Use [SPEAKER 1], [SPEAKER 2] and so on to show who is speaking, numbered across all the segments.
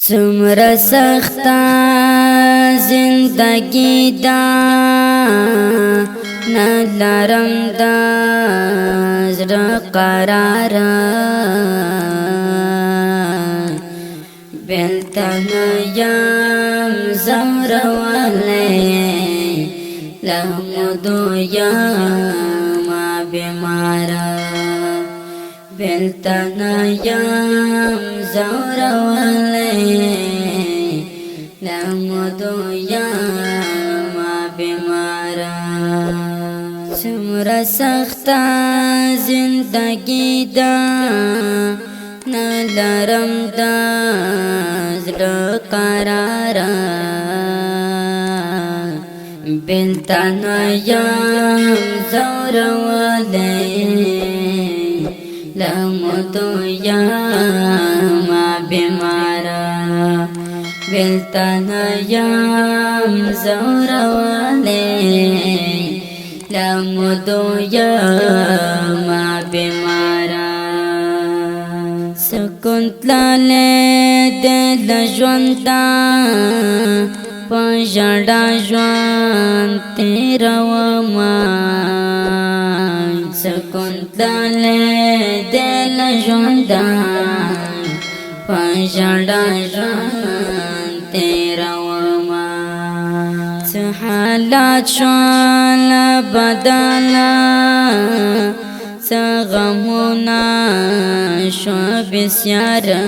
[SPEAKER 1] څومره سخته زندگی دا نه لرم د زړه قرار بېلته نه یم ځورولی له مودو یمه بیماره بېلته نه یم ځورولی له مودو یمه بیماره څومره سخته زندگی ده نه لرم د زړه قراره بېلته نه یم ځورولی له مودو یمه بیماره بېلته نه یم ځورولی له مودو یمه بیماره سکون تللی دی له ژونده په ژړا ژوند تېرومه سکون تللی دی له ژونده په ژړا ژوند تېرومه څه حالات شول بدله څه غمونه شو بسیاره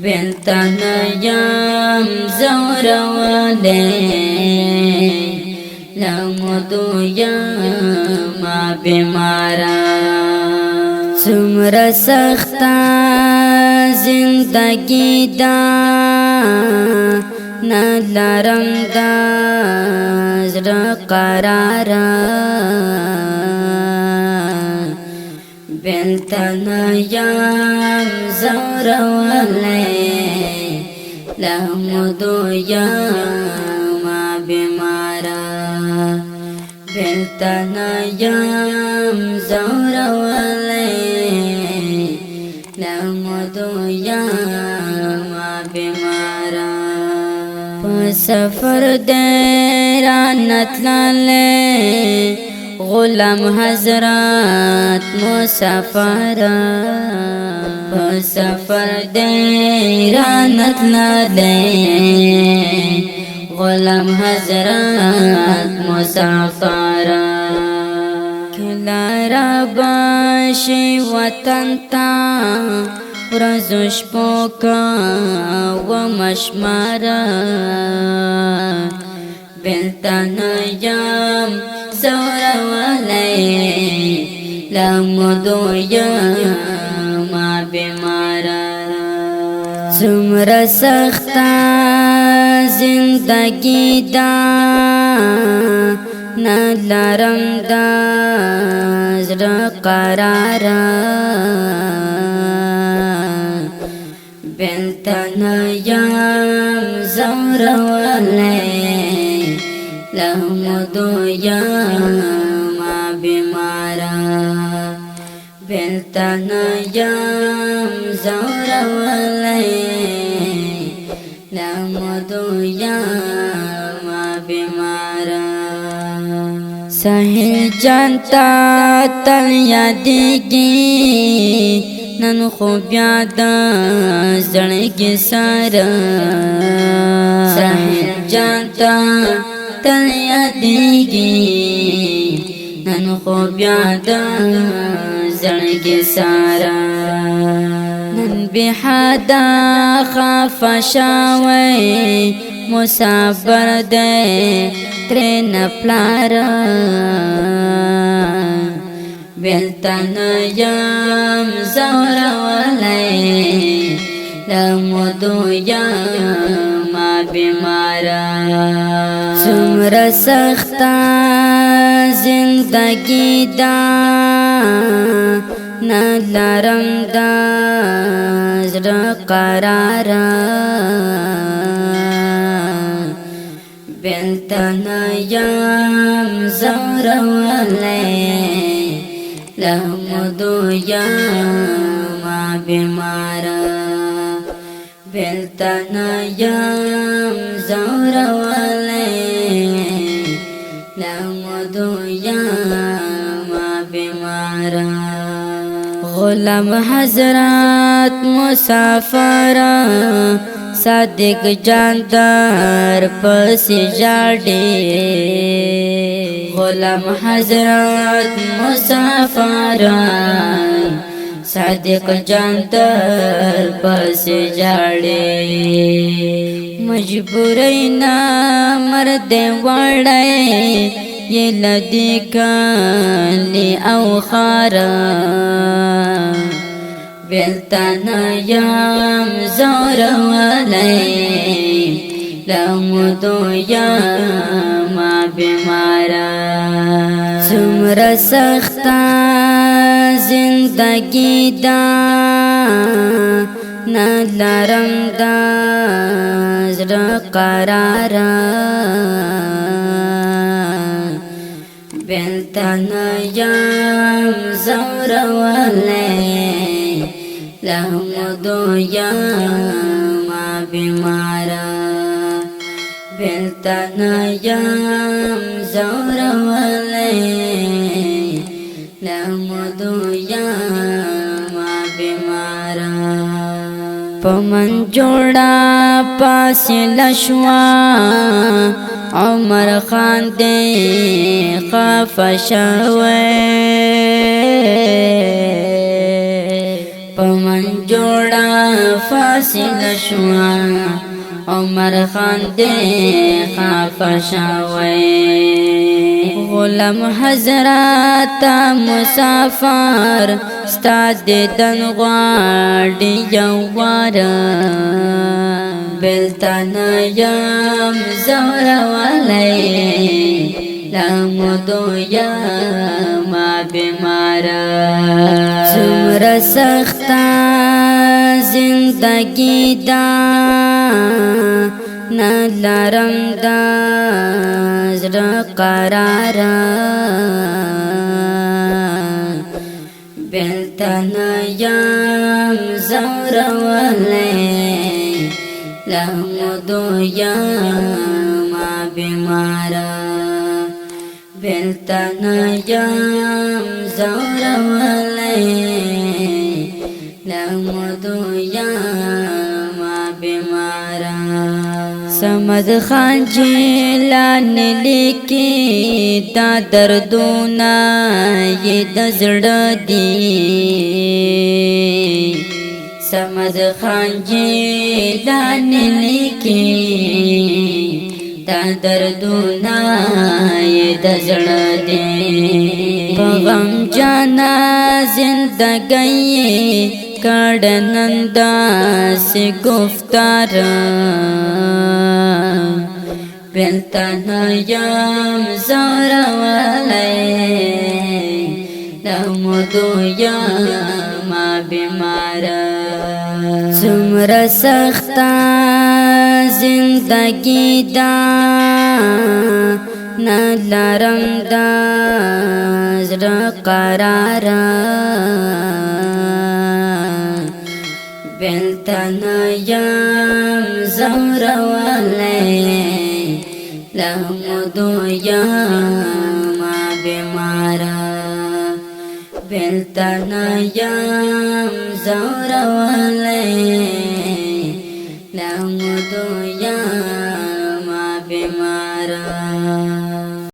[SPEAKER 1] بېلته نه یم ځورولی له مودو یمه بیماره څومره سخته زندگی ده نه لرم د زړه قراره بېلته نه یم ځورولی له مودو یمه بیماره بېلته نه یم ځورولی له مودو یمه بیماره په سفر دی رانه تللی غلام حضرات مسافر په سفر دی رانه تللی غلام حضرات مسافر کله رابشي وطن ته ورځو شپو کومه شماره بېلته نه یم ځورولی له مودو یمه بیماره څومره سخته زندگی ده نه لرم د زړه قراره بېلته نه یم ځورولی له مودو یمه بیماره بېلته نه یم ځورولی له مودو یمه بیماره سهیل جان ته تل یادېږي نن خو بیا د زړګي سره سهیل جان ته تل یادېږي نن خو بیا د زړګي سره نن بېحده خفه شوی مسافر دی ترېنه پلاره بېلته نه یم ځورولی له مودو یمه بیماره څومره سخته زندگی ده نه لرم د زړه قراره بېلته نه یم ځورولی له مودو یمه بیماره بلتن یم زوروالی لمدو یم بیمارا غلام حضرات مسافر صادق جان در پس جاڑی غلام حضرات مسافر صادق جان در پس جاڑی مجبورینا مرد وڑے یہ لدی کالی او خارا بلتن یم زوروالی لمدو یم بیمارا سمر سختا زندگی دا نلرم دا زر قرارا بلتن یم زوروالی لمدو یم بیمارا بلتن یم زوروالی لمدو یم بیمارا پمن جوڑا پاس لشوا عمر خان دے خفشوے پمن جوڑا فاصل شوا عمر خان دے خفشوے غلام حضرات مسافر استاد دن غاڑی یوارا بلتن یم زوروالی لمدو یم بیمارا سمر سختا زندگی دا نلرم دا زر قرارا بلتن یم زوروالی لمدو یم بیمارا بلتن یم زوروالی لمدو یم بیمارا سمد خان جیلان لیکی دا دردونا یہ دزڑ دی سمد خان جیلان لیکی دا دردونا یہ دزڑ دی غم جانا زندگی کڑنندا سے گفتار بلتن یم زوروالی لمدو یم بیمارا سمر سختا زندگی دا نلرم دا زر قرارا بلتن یم زوروالی لمدو یم بیمارا بلتن یم زوروالی لمدو یم بیمارا